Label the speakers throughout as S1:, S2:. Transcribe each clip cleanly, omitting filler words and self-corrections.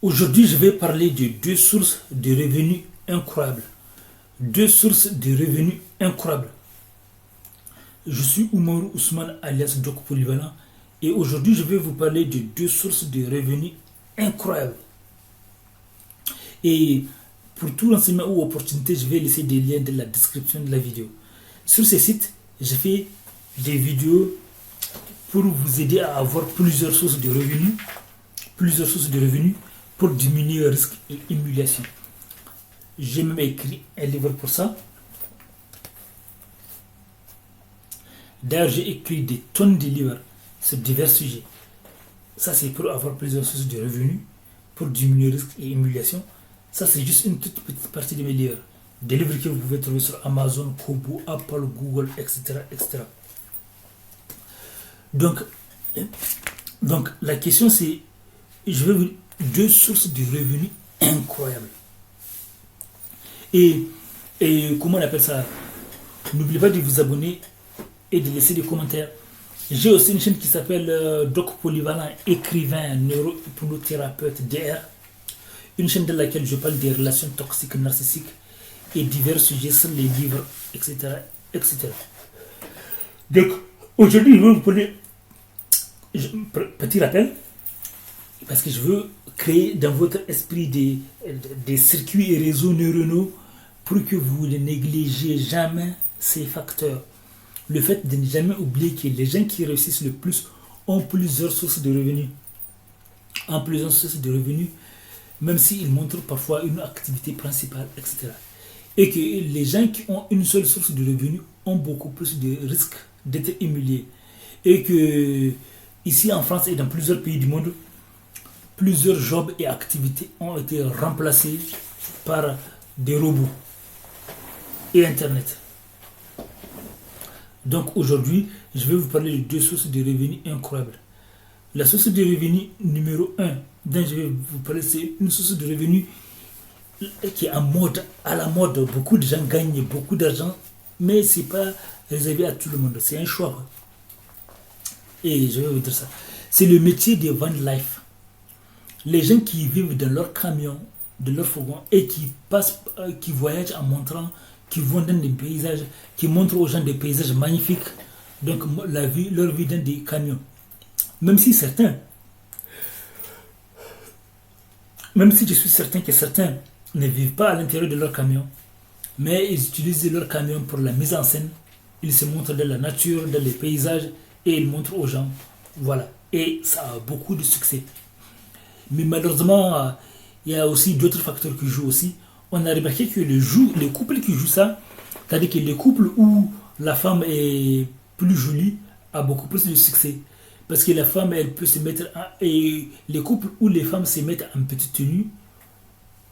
S1: Aujourd'hui, je vais parler de deux sources de revenus incroyables. Deux sources de revenus incroyables. Je suis Oumarou Ousmane alias Doc Polyvalent et aujourd'hui, je vais vous parler de deux sources de revenus incroyables. Et pour tout renseignement ou opportunité, je vais laisser des liens dans la description de la vidéo. Sur ces sites, je fais des vidéos pour vous aider à avoir plusieurs sources de revenus pour diminuer le risque et l'émulation. J'ai même écrit un livre pour ça. D'ailleurs, j'ai écrit des tonnes de livres sur divers sujets. Ça, c'est pour avoir plusieurs sources de revenus, pour diminuer le risque et l'émulation. Ça, c'est juste une toute petite partie de mes livres. Des livres que vous pouvez trouver sur Amazon, Kobo, Apple, Google, etc. etc. Donc, la question c'est, je vais vous deux sources de revenus incroyables. Et comment on appelle ça? N'oubliez pas de vous abonner et de laisser des commentaires. J'ai aussi une chaîne qui s'appelle Doc Polyvalent, écrivain, neurohypnothérapeute DR. Une chaîne dans laquelle je parle des relations toxiques, narcissiques et divers sujets sur les livres, etc. etc. Donc, aujourd'hui, je vais vous parler, petit rappel, parce que je veux créer dans votre esprit des circuits et réseaux neuronaux pour que vous ne négligez jamais ces facteurs. Le fait de ne jamais oublier que les gens qui réussissent le plus ont plusieurs sources de revenus. Même s'ils montrent parfois une activité principale, etc. Et que les gens qui ont une seule source de revenus ont beaucoup plus de risques d'être humiliés. Et que ici en France et dans plusieurs pays du monde, plusieurs jobs et activités ont été remplacés par des robots et Internet. Donc aujourd'hui, je vais vous parler de deux sources de revenus incroyables. La source de revenus numéro 1 dont je vais vous parler, c'est une source de revenus qui est à la mode. Beaucoup de gens gagnent beaucoup d'argent, mais ce n'est pas réservé à tout le monde. C'est un choix. Et je vais vous dire ça. C'est le métier de van life. Les gens qui vivent dans leur camion, de leur fourgon et qui voyagent en montrant, qui vont dans des paysages, qui montrent aux gens des paysages magnifiques. Donc leur vie dans des camions. Même si je suis certain que certains ne vivent pas à l'intérieur de leur camion, mais ils utilisent leur camion pour la mise en scène. Ils se montrent dans la nature, dans les paysages et ils montrent aux gens. Voilà. Et ça a beaucoup de succès. Mais malheureusement, il y a aussi d'autres facteurs qui jouent aussi. On a remarqué que les couples qui jouent ça, c'est-à-dire que les couples où la femme est plus jolie a beaucoup plus de succès. Parce que la femme, elle peut se mettre... Et les couples où les femmes se mettent en petite tenue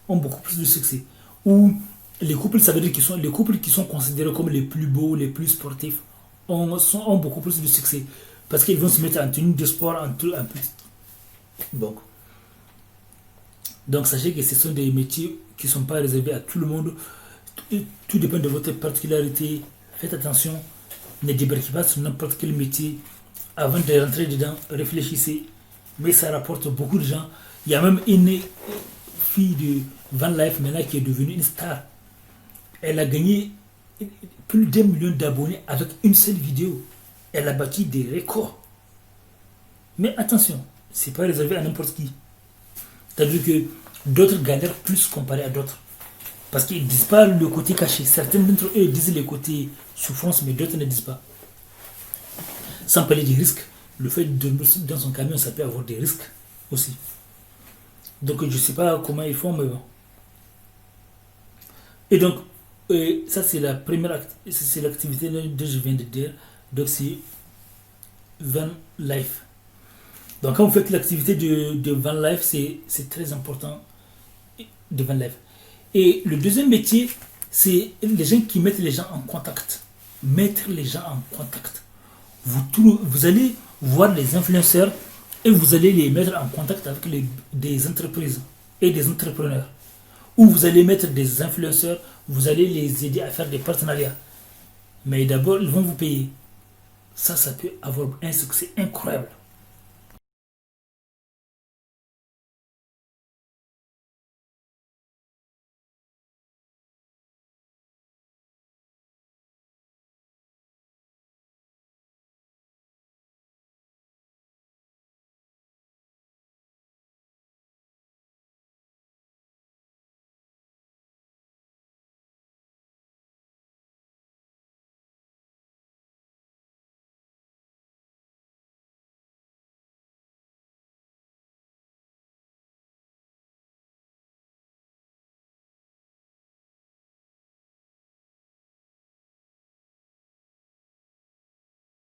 S1: ont beaucoup plus de succès. Ou les couples, ça veut dire que les couples qui sont considérés comme les plus beaux, les plus sportifs, ont beaucoup plus de succès. Parce qu'ils vont se mettre en tenue de sport, en petit... Donc sachez que ce sont des métiers qui ne sont pas réservés à tout le monde. Tout dépend de votre particularité. Faites attention. Ne débarquez pas sur n'importe quel métier. Avant de rentrer dedans, réfléchissez. Mais ça rapporte beaucoup de gens. Il y a même une fille de Van Life maintenant qui est devenue une star. Elle a gagné plus d'1 million d'abonnés avec une seule vidéo. Elle a battu des records. Mais attention, ce n'est pas réservé à n'importe qui. C'est-à-dire que d'autres galèrent plus comparé à d'autres. Parce qu'ils ne disent pas le côté caché. Certains d'entre eux disent le côté souffrance, mais d'autres ne disent pas. Sans parler des risques, le fait de dormir dans son camion, ça peut avoir des risques aussi. Donc je ne sais pas comment ils font, mais bon. Et donc, ça c'est la première c'est l'activité que je viens de dire. Donc c'est Van Life. Donc quand vous faites l'activité de Van Life, c'est très important de Van Life. Et le deuxième métier, c'est les gens qui mettent les gens en contact. Mettre les gens en contact. Vous allez voir les influenceurs et vous allez les mettre en contact avec des entreprises et des entrepreneurs. Ou vous allez mettre des influenceurs, vous allez les aider à faire des partenariats. Mais d'abord, ils vont vous payer. Ça peut avoir un succès incroyable.